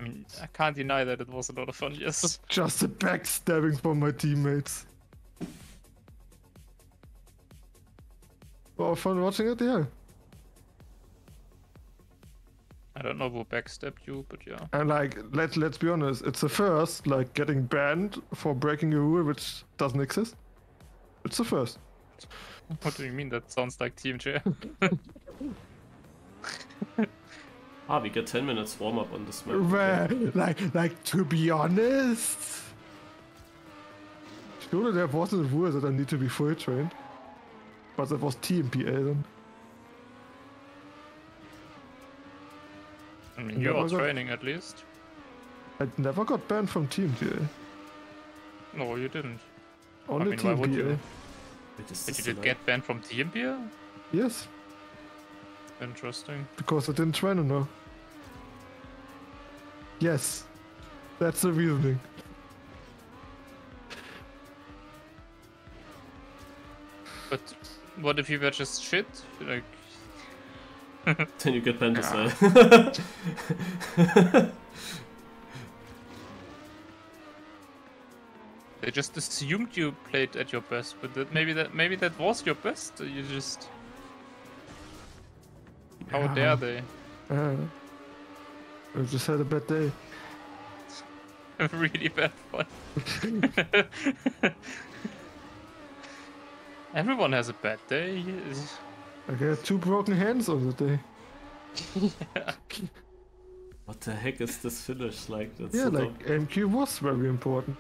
I mean, I can't deny that it was a lot of fun, yes. Just the backstabbing from my teammates. Oh, fun watching it, yeah. I don't know who backstabbed you, but yeah. And like, let's be honest, it's the first, like, getting banned for breaking a rule which doesn't exist. It's the first. What do you mean? That sounds like TMJ. We get 10 minutes warm-up on this map. Like, to be honest, surely there wasn't a rule that I need to be full trained. But that was TMPA then. I mean, you're training at least. I never got banned from TMPA. No, you didn't. Only why would you? TMPA. Did you get banned from TMPA? Yes. Interesting. Because I didn't train enough. Yes. That's the reasoning. But what if you were just shit? Like... Then you get banned as well. They just assumed you played at your best, but maybe that was your best. You just... How dare they? I just had a bad day. A really bad one. Everyone has a bad day. I got 2 broken hands on the day. Yeah. What the heck is this finish like? That's Yeah, so like MQ was very important.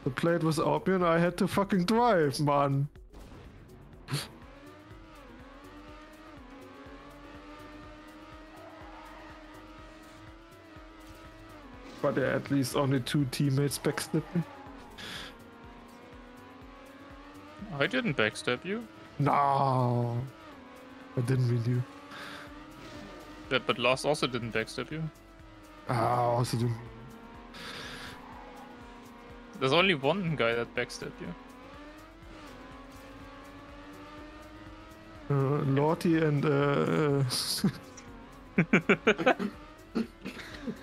The plate was open, I had to fucking drive, man. But yeah, at least only 2 teammates backstabbed me. I didn't backstab you. No, I didn't mean you. Yeah, but Lars also didn't backstab you. Also didn't. There's only one guy that backstabbed you. Lorty and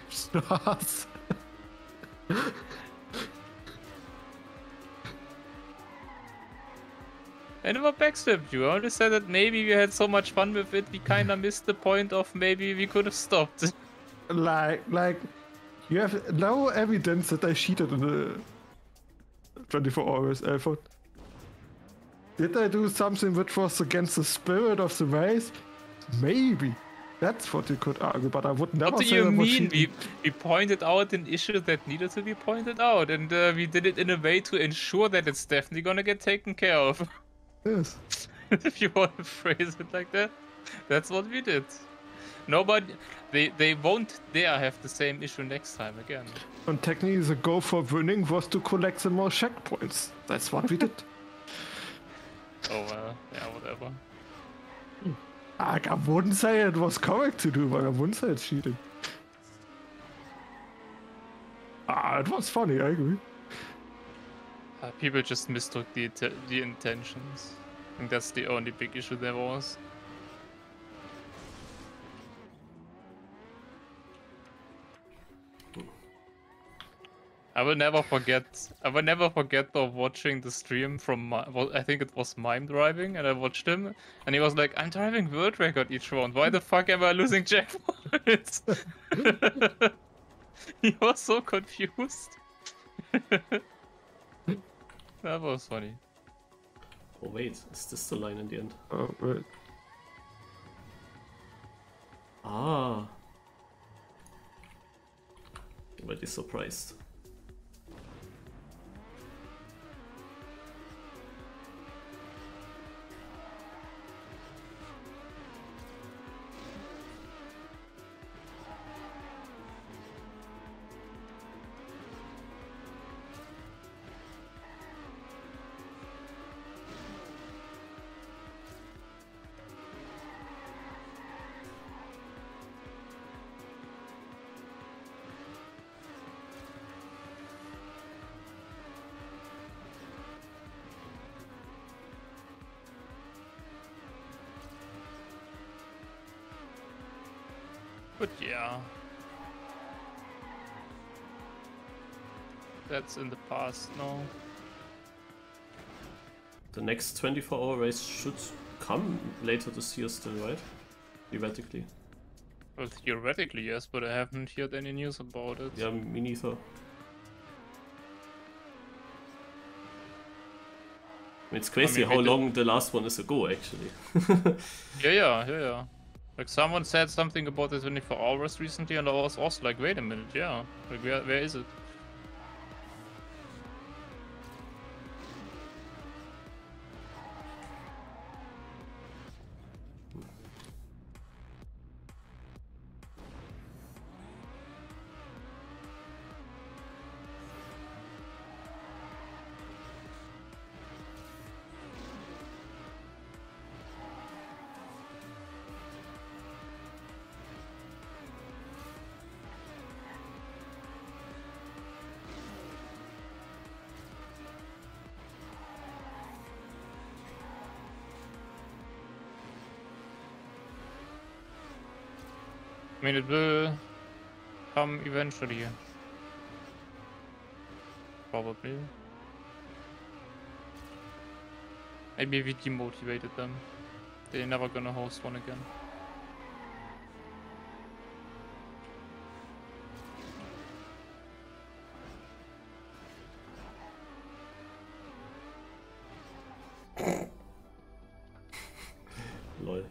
Stars. I never backstabbed you. I only said that maybe we had so much fun with it, we kinda missed the point of maybe we could have stopped. Like, you have no evidence that I cheated in the 24 hours effort. Did I do something which was against the spirit of the race? Maybe. That's what you could argue, but I would never What do say you that was mean? cheating. We pointed out an issue that needed to be pointed out, and we did it in a way to ensure that it's definitely gonna get taken care of. Yes. If you want to phrase it like that, that's what we did. Nobody, they won't dare have the same issue next time again. And technically the goal for winning was to collect some more checkpoints. That's what we did. Oh well, yeah, whatever. I wouldn't say it was correct to do, but I wouldn't say it's cheating. It was funny, I agree. People just mistook the intentions. I think that's the only big issue there was. I will never forget of watching the stream from I think it was Mime driving, and I watched him, and he was like, "I'm driving world record each round. Why the fuck am I losing checkpoints?" He was so confused. That was funny. Oh wait, is this the line in the end? Oh, right. Already surprised. But yeah. That's in the past now. The next 24-hour race should come later this year still, right? Theoretically. Well, theoretically, yes, but I haven't heard any news about it. Yeah, me neither. It's crazy how long the last one is ago, actually. Yeah. Like, someone said something about the 24 hours recently, and I was also like, wait a minute, yeah. Like, where is it? I mean, it will come eventually. Probably. Maybe we demotivated them. They're never gonna host one again. Lol.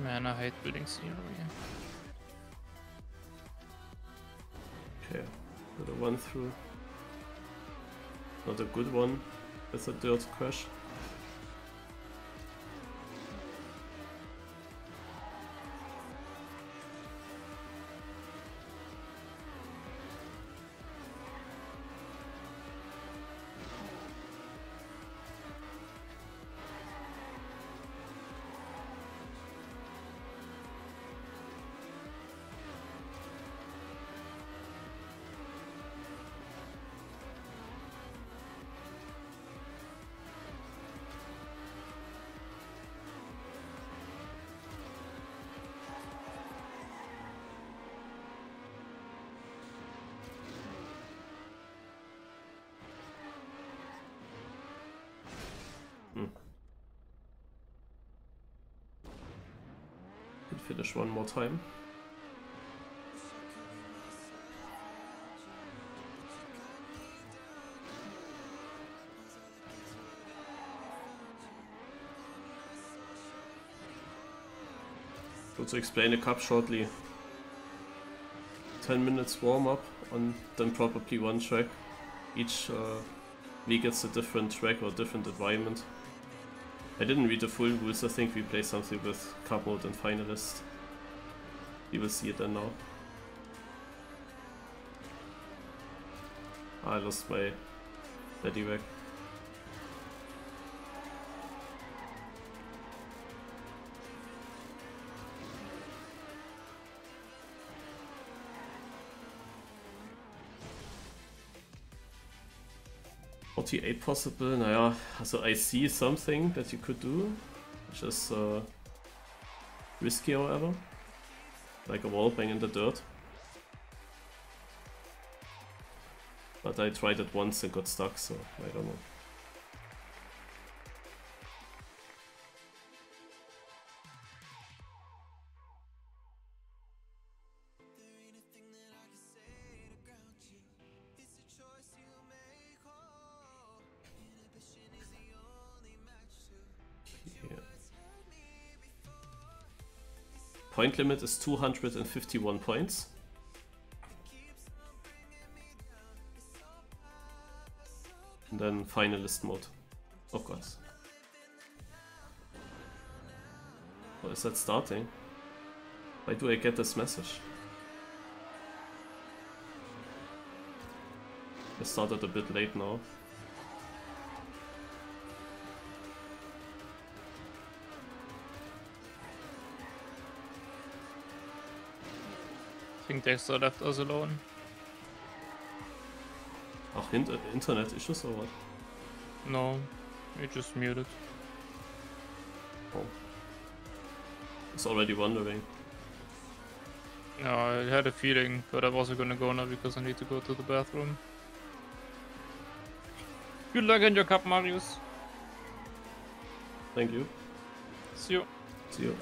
Man, I hate building scenery. Okay, got a run through. Not a good one with a dirt crash. Could finish one more time. So to explain the cup shortly, 10 minutes warm up on then probably one track. Each league gets a different track or different environment. I didn't read the full rules, I think we play something with cup mode and finalist. You will see it then now. I lost my daddy back. .48 possible, naja, also I see something that you could do, which is risky however, like a wall bang in the dirt. But I tried it once and got stuck, so I don't know. Point limit is 251 points. And then finalist mode. Oh god. Oh, is that starting? Why do I get this message? I started a bit late now. I think Dexter left us alone. Ach, Internet issues or what? No, he just muted. Oh. I was already wondering. No, I had a feeling, but I wasn't gonna go now because I need to go to the bathroom. Good luck in your cup, Marius. Thank you. See you. See you.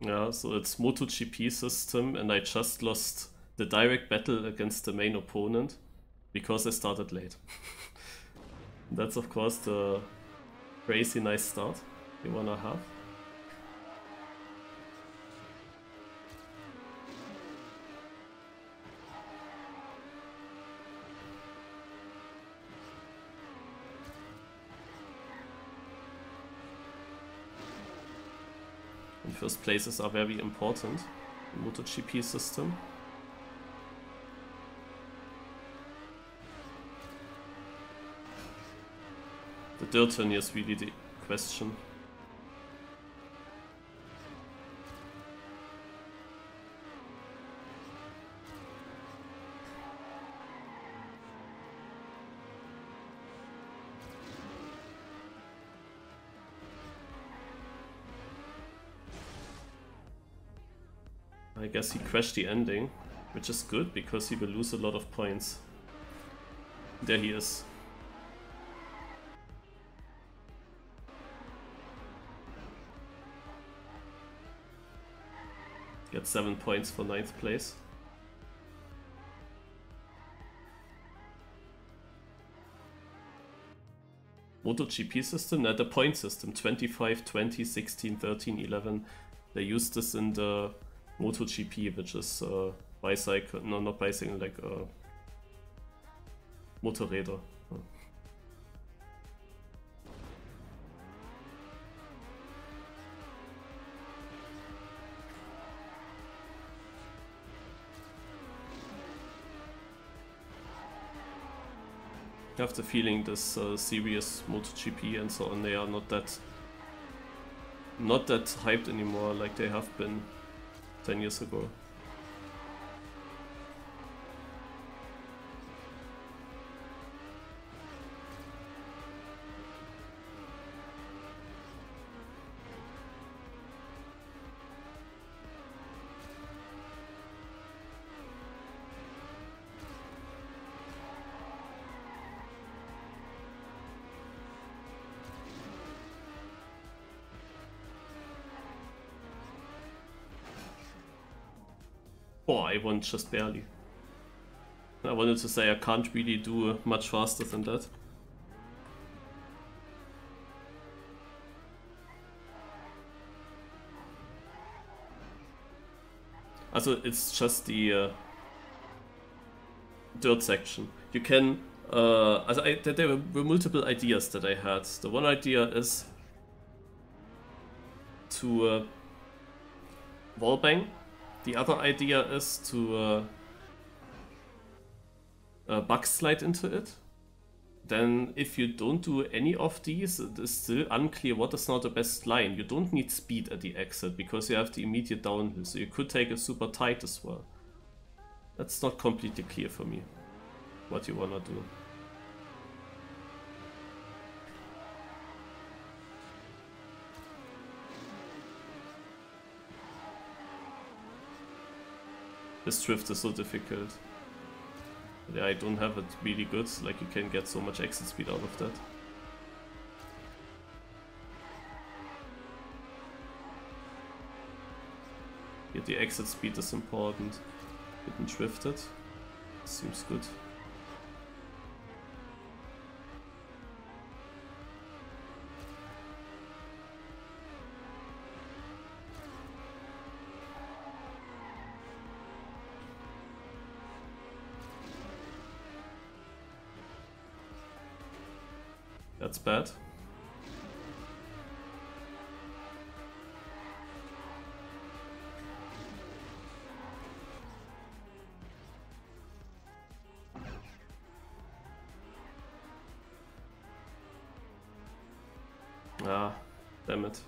Yeah, so it's MotoGP system and I just lost the direct battle against the main opponent because I started late. That's of course the crazy nice start you wanna have. First places are very important in MotoGP system. The dirt turn is really the question. I guess he crashed the ending, which is good because he will lose a lot of points. There he is. Get 7 points for 9th place. MotoGP system? The point system. 25, 20, 16, 13, 11. They use this in the MotoGP, which is bicycle, no, not bicycle, like Motorräder. I have the feeling this serious MotoGP and so on, they are not that hyped anymore like they have been 10 years ago. Oh, I won just barely. I wanted to say I can't really do much faster than that. Also, it's just the dirt section. You can... there were multiple ideas that I had. The one idea is to wallbang. The other idea is to bug slide into it. Then if you don't do any of these, it is still unclear what is now the best line. You don't need speed at the exit because you have the immediate downhill, so you could take it super tight as well. That's not completely clear for me what you wanna do. This drift is so difficult. Yeah, I don't have it really good, like you can get so much exit speed out of that. Here the exit speed is important. Didn't drift it. Seems good. That's bad. Ah, damn it.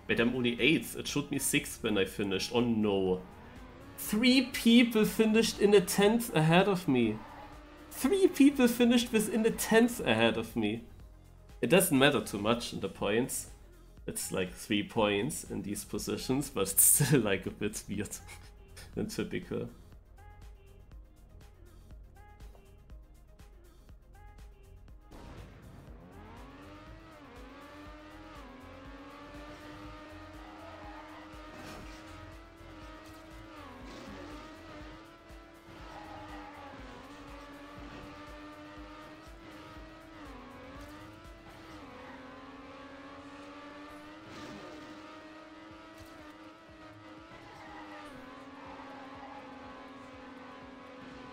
Wait, I'm only 8th. It showed me 6th when I finished. Oh no. 3 people finished in a 10th ahead of me. 3 people finished within a 10th ahead of me. It doesn't matter too much in the points. It's like 3 points in these positions, but it's still like a bit weird and typical.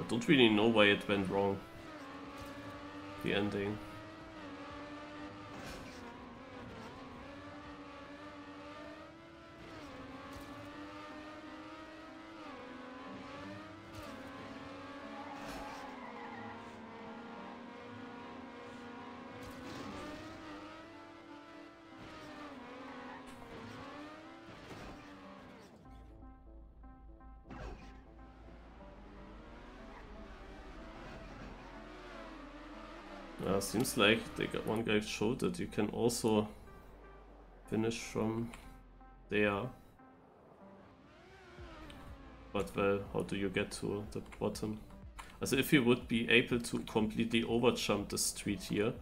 I don't really know why it went wrong. The ending. Seems like one guy showed that you can also finish from there. But well, how do you get to the bottom? Also if you would be able to completely overjump the street here,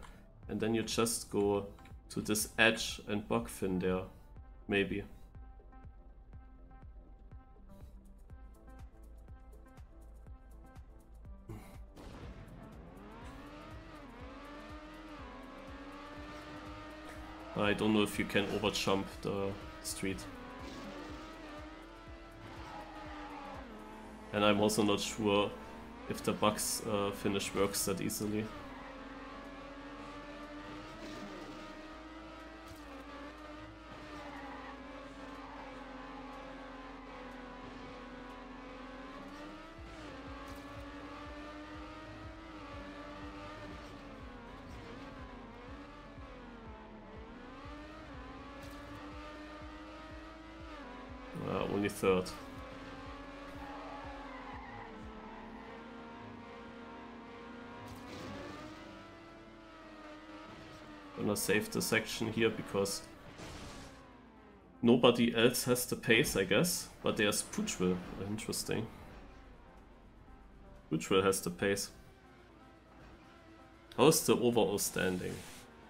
and then you just go to this edge and bug fin there, maybe. I don't know if you can overjump the street. And I'm also not sure if the bugs finish works that easily. Only 3rd. Gonna save the section here because nobody else has the pace, I guess. But there's Poochville. Interesting. Poochville has the pace. How's the overall standing?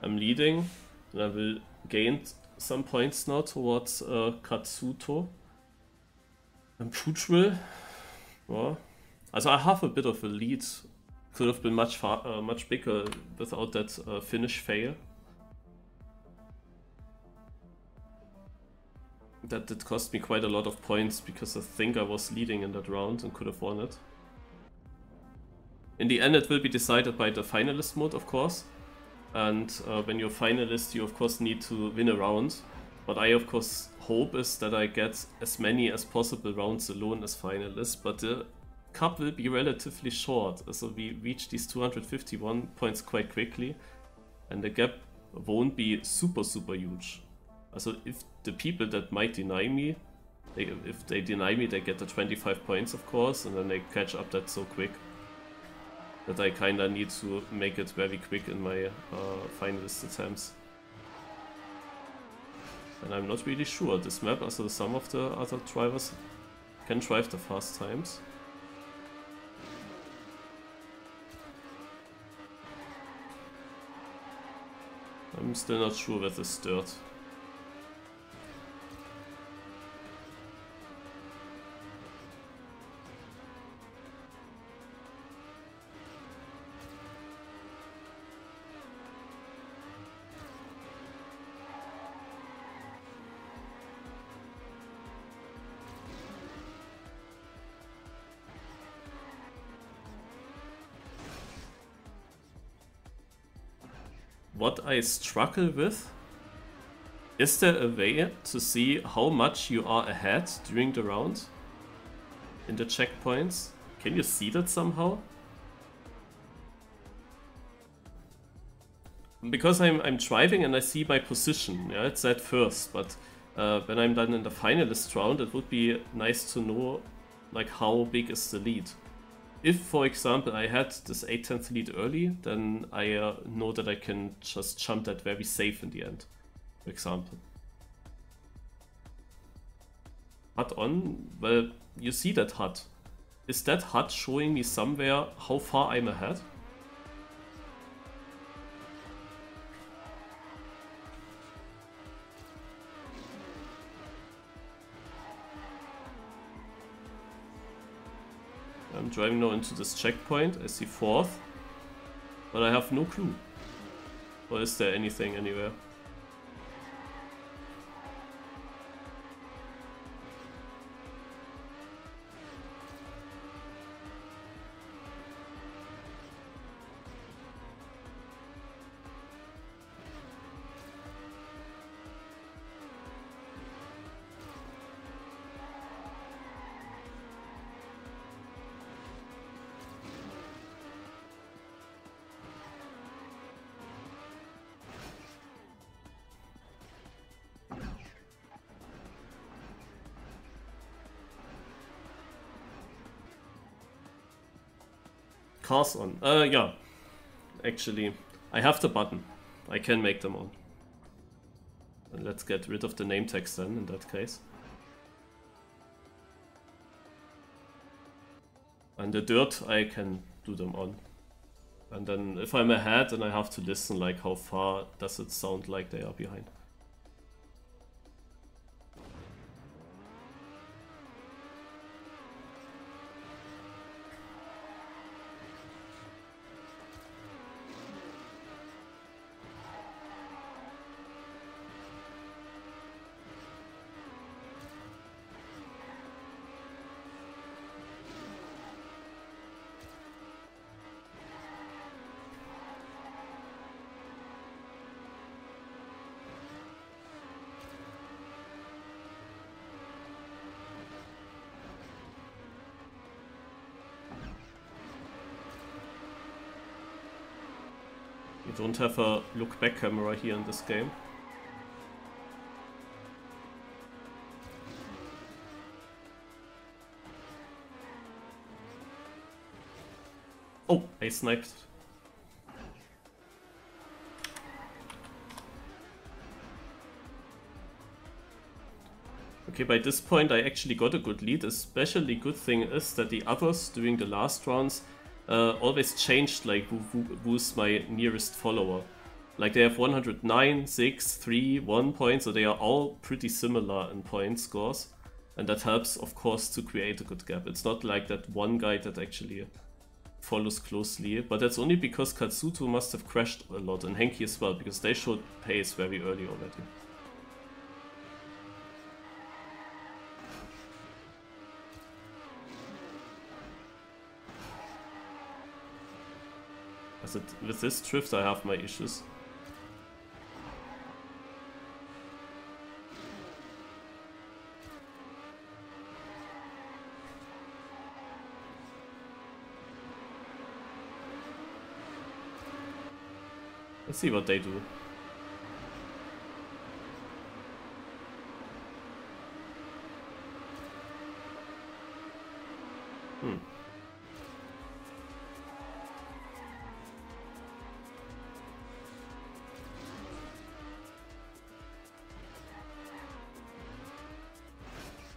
I'm leading, and I will gain some points now towards Katsuto. Puchville. Yeah. Also I have a bit of a lead. Could have been much bigger without that finish fail. That did cost me quite a lot of points because I think I was leading in that round and could have won it. In the end, it will be decided by the finalist mode, of course. And when you're finalist, you of course need to win a round. What I of course hope is that I get as many as possible rounds alone as finalist, but the cup will be relatively short. So we reach these 251 points quite quickly, and the gap won't be super huge. So if the people that might deny me, if they deny me, they get the 25 points of course, and then they catch up that so quick that I kinda need to make it very quick in my finalist attempts. And I'm not really sure. This map, also some of the other drivers can drive the fast times. I'm still not sure with this dirt. What I struggle with, is there a way to see how much you are ahead during the round in the checkpoints? Can you see that somehow? Because I'm driving and I see my position, yeah, it's at first, but when I'm done in the finalist round, it would be nice to know like how big is the lead. If, for example, I had this 8/10 lead early, then I know that I can just jump that very safe in the end, for example. HUD on, well, you see that HUD. Is that HUD showing me somewhere how far I'm ahead? I'm driving now into this checkpoint, I see 4th, but I have no clue. Or is there anything anywhere? Cars on. Yeah. Actually, I have the button. I can make them on. And let's get rid of the name text then, in that case. And the dirt, I can do them on. And then if I'm ahead, then I have to listen, like how far does it sound like they are behind. We don't have a look back camera here in this game. Oh, I sniped. Okay, by this point I actually got a good lead. Especially good thing is that the others during the last rounds always changed like who's my nearest follower. Like they have 109, 6, 3, 1 point, so they are all pretty similar in point scores. And that helps, of course, to create a good gap. It's not like that one guy that actually follows closely, but that's only because Katsuto must have crashed a lot, and Henki as well, because they showed pace very early already. With this drift I have my issues. Let's see what they do.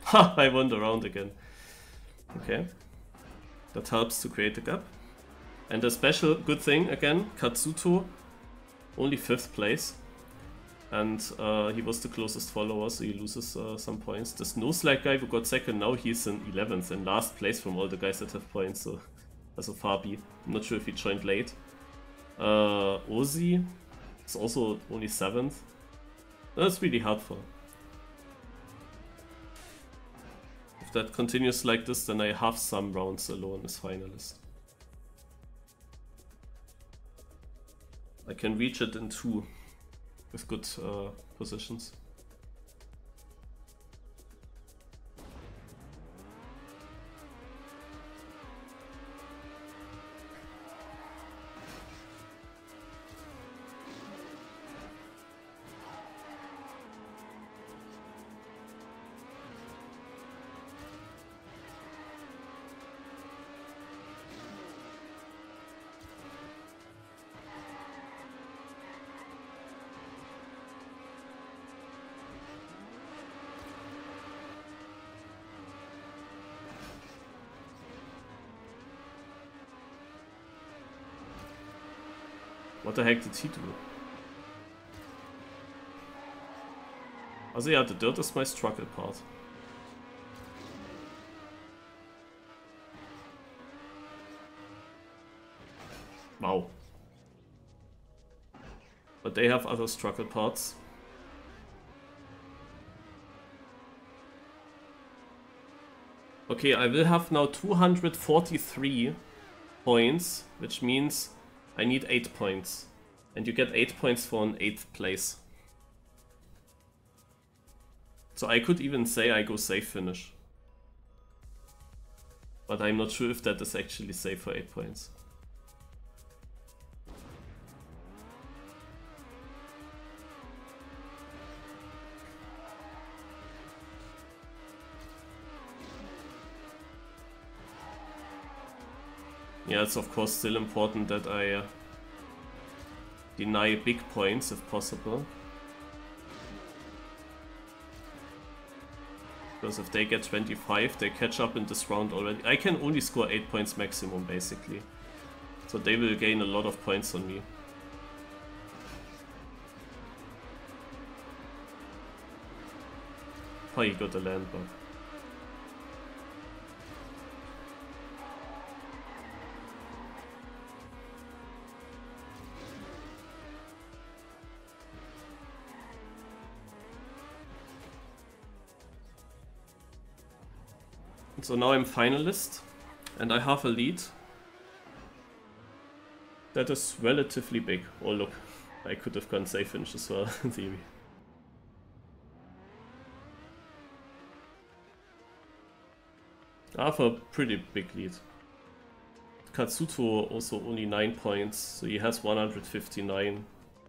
Ha! I won the round again. Okay. That helps to create a gap. And a special good thing again, Katsuto, only 5th place. And he was the closest follower, so he loses some points. The Snowslide guy who got 2nd, now he's in 11th and last place from all the guys that have points, so also Fabi. I'm not sure if he joined late. Ozzy is also only 7th. That's really helpful. If that continues like this, then I have some rounds alone as finalist. I can reach it in 2 with good positions. What the heck did he do? Also yeah, the dirt is my struggle part. Wow. But they have other struggle parts. Okay, I will have now 243 points, which means I need 8 points. And you get 8 points for an 8th place. So I could even say I go safe finish. But I'm not sure if that is actually safe for 8 points. Yeah, it's of course still important that I deny big points if possible. Because if they get 25, they catch up in this round already. I can only score 8 points maximum basically. So they will gain a lot of points on me. Oh, he got a land bug. So now I'm finalist, and I have a lead that is relatively big. Oh look, I could have gone safe finish as well, in theory. I have a pretty big lead. Katsuto also only 9 points, so he has 159,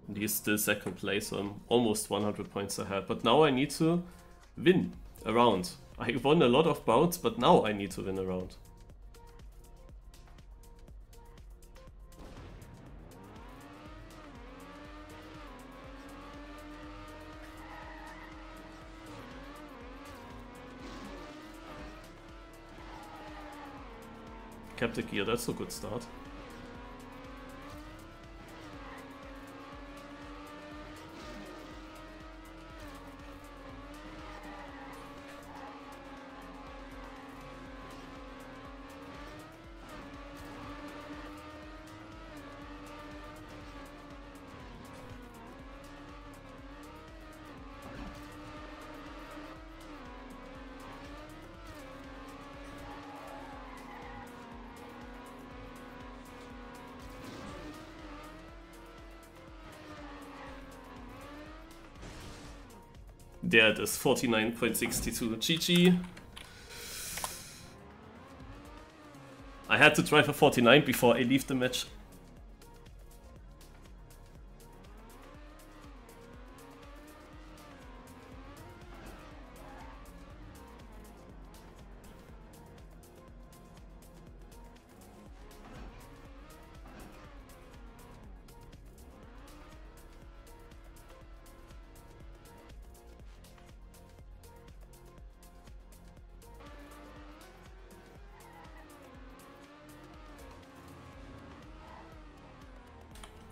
and he's still 2nd place, so I'm almost 100 points ahead. But now I need to win a round. I won a lot of bouts, but now I need to win a round. Kept the gear, that's a good start. There it is, 49.62. GG. I had to drive a 49 before I leave the match.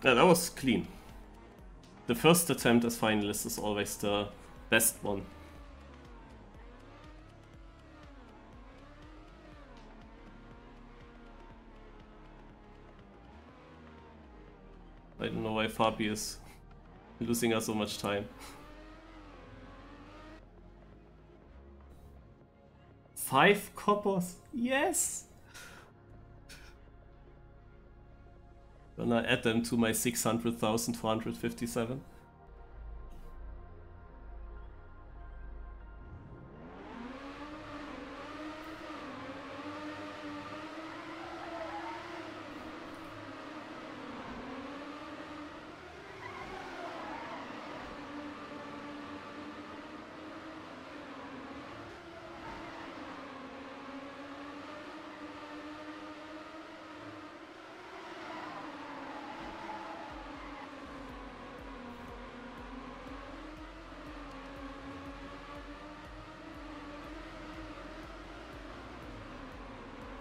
Yeah, that was clean. The first attempt as finalist is always the best one. I don't know why Fabi is losing us so much time. 5 coppers, yes! Gonna add them to my 600,457.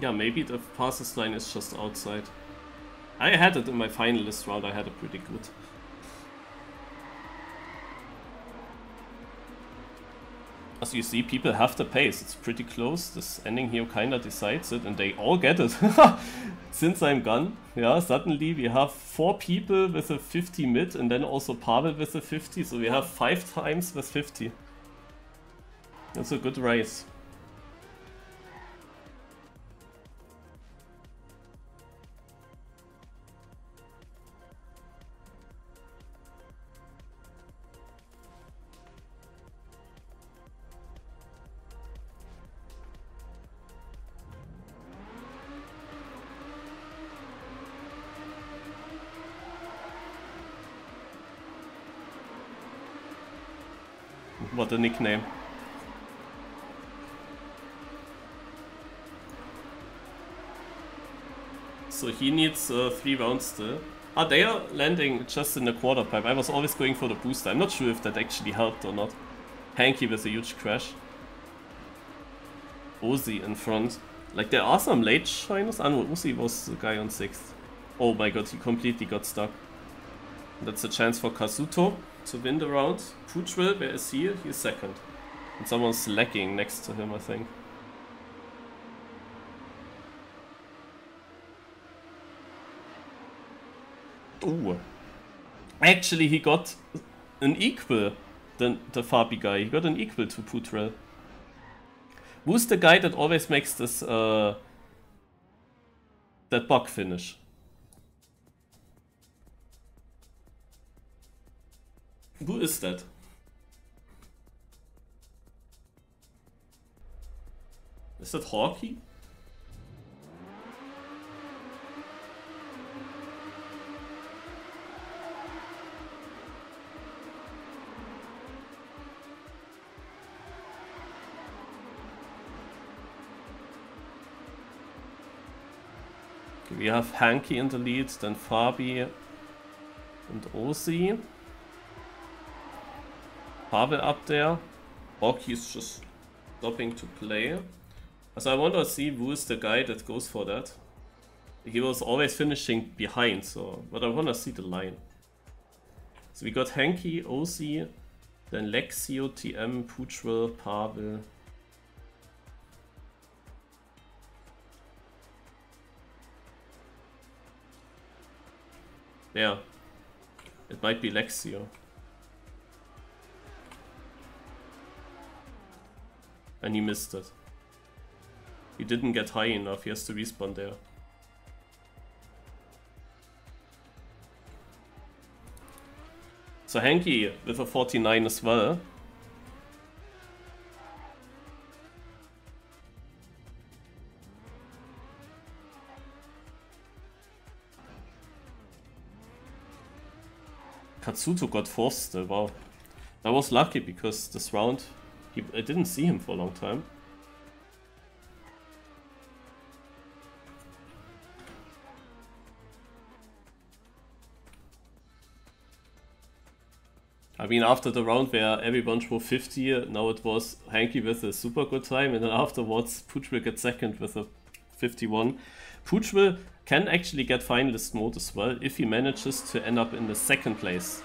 Yeah, maybe the fastest line is just outside. I had it in my finalist round, I had it pretty good. As you see, people have the pace, it's pretty close. This ending here kinda decides it, and they all get it. Since I'm gone, yeah, suddenly we have 4 people with a 50 mid, and then also Pavel with a 50, so we have 5 times with 50. That's a good race. What a nickname. So he needs 3 rounds still. Ah, they are landing just in the quarter pipe. I was always going for the booster. I'm not sure if that actually helped or not. Hanky with a huge crash. Ozzy in front. Like, there are some late shiners. Ah no, Ozzy was the guy on 6th. Oh my god, he completely got stuck. That's a chance for Kazuto to win the round. Putril, where is he? He's 2nd. And someone's lagging next to him, I think. Ooh. Actually, he got an equal, the Fabi guy. He got an equal to Putril. Who's the guy that always makes this, that bug finish? Who is that? Is that Hawkey? Okay, we have Hanky in the lead, then Fabi and Ozzy. Pavel up there. Hawkey is just stopping to play. So I want to see who is the guy that goes for that. He was always finishing behind, so but I want to see the line. So we got Hanky, Ozzy, then Lexio, TM, Putril, Pavel. Yeah, it might be Lexio. And he missed it. He didn't get high enough, he has to respawn there. So Hanky with a 49 as well. Katsuto got 4th still, wow. I was lucky because this round, I didn't see him for a long time. I mean, after the round where everyone drove 50, now it was Hanky with a super good time, and then afterwards Pooch will get second with a 51. Pooch will can actually get finalist mode as well if he manages to end up in the 2nd place.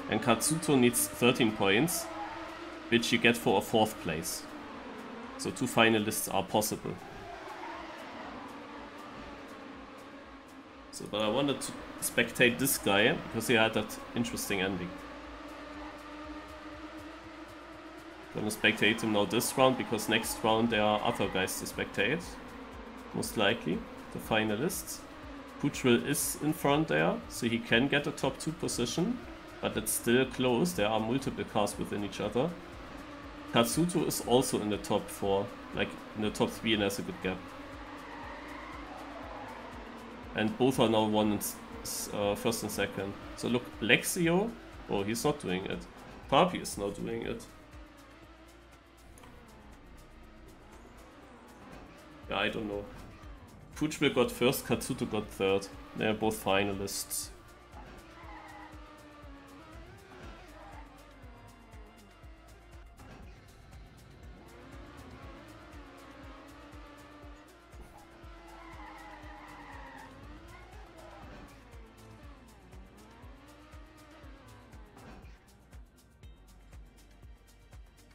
And Katsuto needs 13 points, which you get for a 4th place. So 2 finalists are possible. So, but I wanted to spectate this guy because he had that interesting ending. Gonna spectate him now this round because next round there are other guys to spectate. Most likely, the finalists. Poochville is in front there, so he can get a top 2 position, but it's still close. There are multiple cars within each other. Katsuto is also in the top 4, like in the top 3, and has a good gap. And both are now 1st and 2nd. So look, Lexio, oh, he's not doing it. Papi is now doing it. Yeah, I don't know. Poochville got 1st, Katsuto got 3rd. They're both finalists.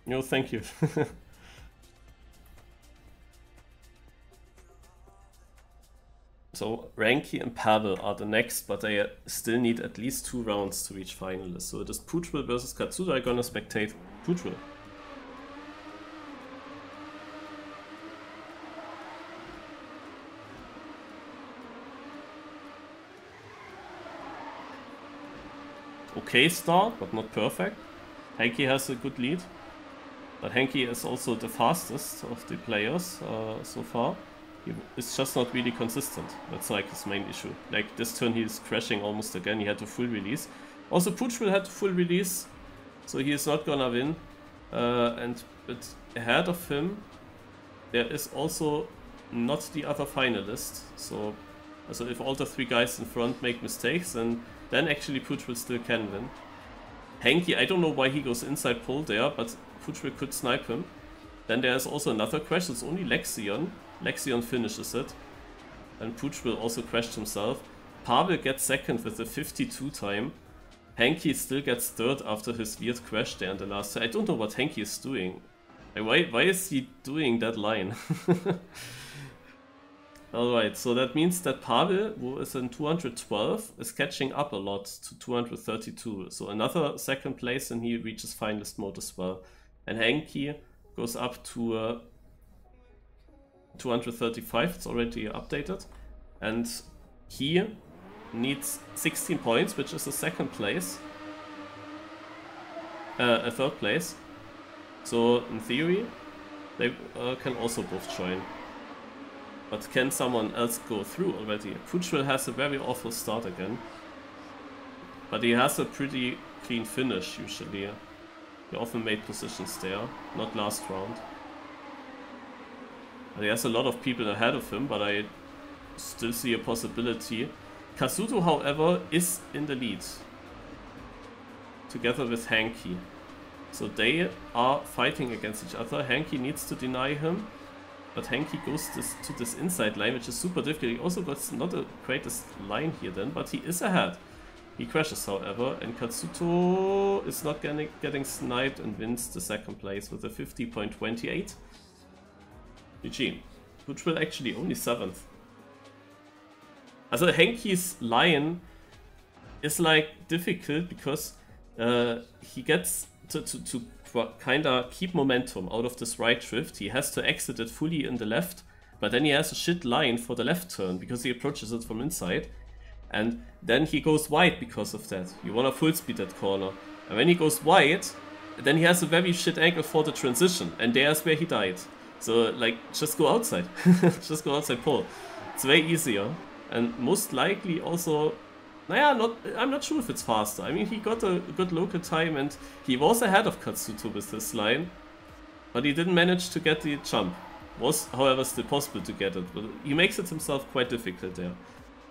No, thank you. So Ranky and Pavel are the next, but they still need at least 2 rounds to reach finalists. So it is Poochville versus Katsuto. I'm gonna spectate Poochville. Okay start, but not perfect. Hanky has a good lead, but Hanky is also the fastest of the players so far. It's just not really consistent. That's like his main issue. Like this turn he is crashing almost again. He had a full release. Also Poochville had a full release, so he is not gonna win. But ahead of him there is also not the other finalist. So if all the 3 guys in front make mistakes, then actually Poochville still can win. Hanky, I don't know why he goes inside pole there, but Poochville could snipe him. Then there's also another crash. It's only Lexion. Lexion finishes it, and Poochville also crashed himself. Pavel gets 2nd with a 52 time. Hanky still gets 3rd after his weird crash there in the last. I don't know what Hanky is doing. Like, why is he doing that line? Alright, so that means that Pavel, who is in 212, is catching up a lot to 232. So another 2nd place, and he reaches finalist mode as well. And Hanky goes up to 235, it's already updated, and he needs 16 points, which is a 2nd place, a 3rd place. So in theory they can also both join, but can someone else go through already? Poochville has a very awful start again, but he has a pretty clean finish usually. He often made positions there, not last round. He has a lot of people ahead of him, but I still see a possibility. Katsuto, however, is in the lead, together with Hanky. So they are fighting against each other. Hanky needs to deny him, but Hanky goes to this inside line, which is super difficult. He also got not the greatest line here then, but he is ahead. He crashes, however, and Katsuto is not getting sniped and wins the 2nd place with a 50.28. GG. Which will actually only 7th. Also Hanky's line is like difficult because he gets to kinda keep momentum out of this right drift. He has to exit it fully in the left, but then he has a shit line for the left turn because he approaches it from inside. And then he goes wide because of that. You wanna full speed that corner. And when he goes wide, then he has a very shit angle for the transition, and there's where he died. So, like, just go outside. Just go outside pole. It's way easier. And most likely also Naja, I'm not sure if it's faster. I mean, he got a good local time and he was ahead of Katsuto with this line, but he didn't manage to get the jump. Was, however, still possible to get it, but he makes it himself quite difficult there.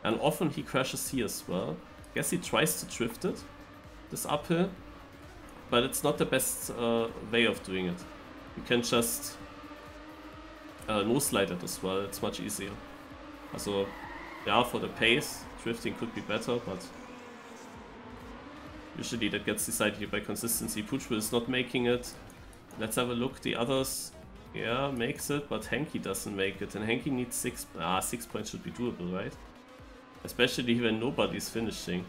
And often he crashes here as well. Guess he tries to drift it, this uphill, but it's not the best way of doing it. You can just no-slide it as well, it's much easier. Also, yeah, for the pace, drifting could be better, but usually that gets decided by consistency. Puchville is not making it. Let's have a look. The others, yeah, makes it, but Henki doesn't make it. And Henki needs 6 points should be doable, right? Especially when nobody's finishing.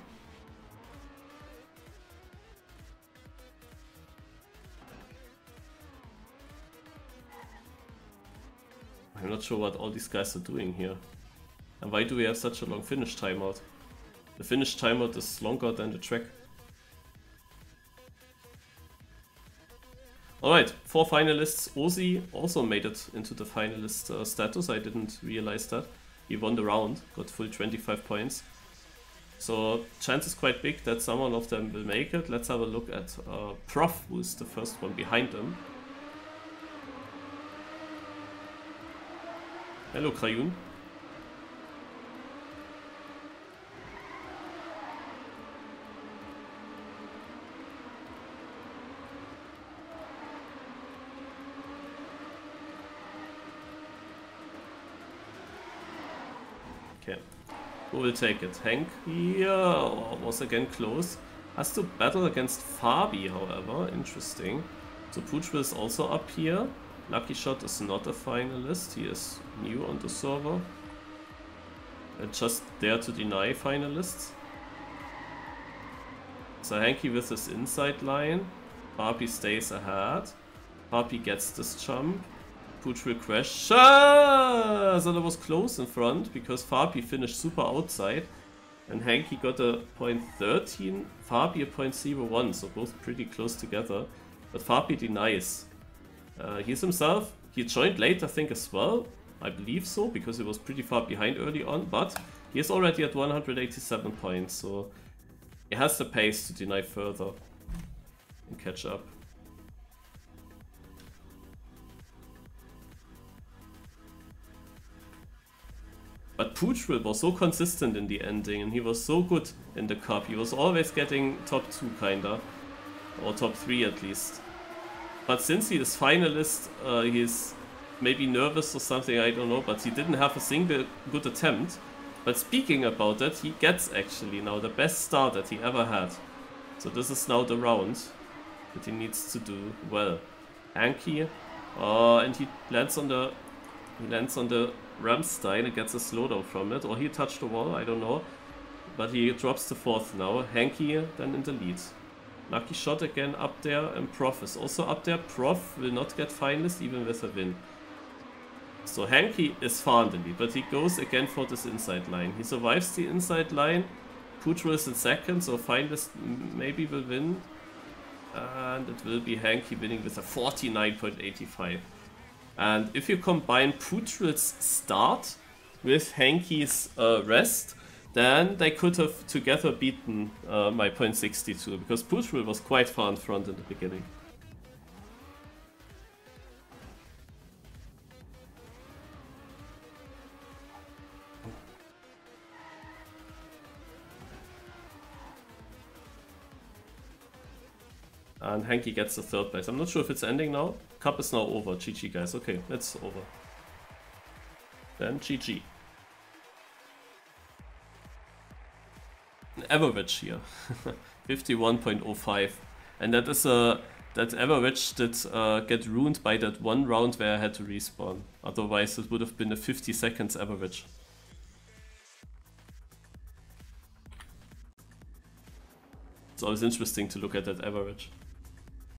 I'm not sure what all these guys are doing here. And why do we have such a long finish timeout? The finish timeout is longer than the track. Alright, 4 finalists. Ozzy also made it into the finalist status. I didn't realize that. He won the round, got full 25 points. So chance is quite big that someone of them will make it. Let's have a look at Prof, who is the first one behind them. Hello, Krayun. Okay, who will take it? Hank here was again close. Has to battle against Fabi, however. Interesting. So Puchville is also up here. Lucky Shot is not a finalist. He is new on the server. And just there to deny finalists. So Hanky with his inside line. Fabi stays ahead. Fabi gets this jump. Pooch will crash. Ah! So that was close in front because Fabi finished super outside. And Hanky got a .13, Fabi a .01, so both pretty close together. But Fabi denies. He's himself. He joined late, I think, as well. I believe so, because he was pretty far behind early on. But he is already at 187 points, so he has the pace to deny further and catch up. But Poochville was so consistent in the ending, and he was so good in the cup. He was always getting top 2 kinda, or top 3 at least. But since he is finalist, he's maybe nervous or something, I don't know, but he didn't have a single good attempt. But speaking about that, he gets actually now the best start that he ever had. So this is now the round that he needs to do well. Anki, and he lands on the Ramstein and gets a slowdown from it, or he touched the wall, I don't know. But he drops to 4th now. Hanky then in the lead. Lucky Shot again up there, and Prof is also up there. Prof will not get finalist even with a win. So Hanky is far in the lead, but he goes again for this inside line. He survives the inside line. Poochville is in 2nd, so finalist maybe will win. And it will be Hanky winning with a 49.85. And if you combine Poochville's start with Hanky's rest, then they could have together beaten my .62, because Poochville was quite far in front in the beginning. And Hanky gets the 3rd place. I'm not sure if it's ending now. Cup is now over. GG, guys. Okay, it's over. Then GG. An average here. 51.05. And that is that average that get ruined by that one round where I had to respawn. Otherwise it would have been a 50 seconds average. It's always interesting to look at that average.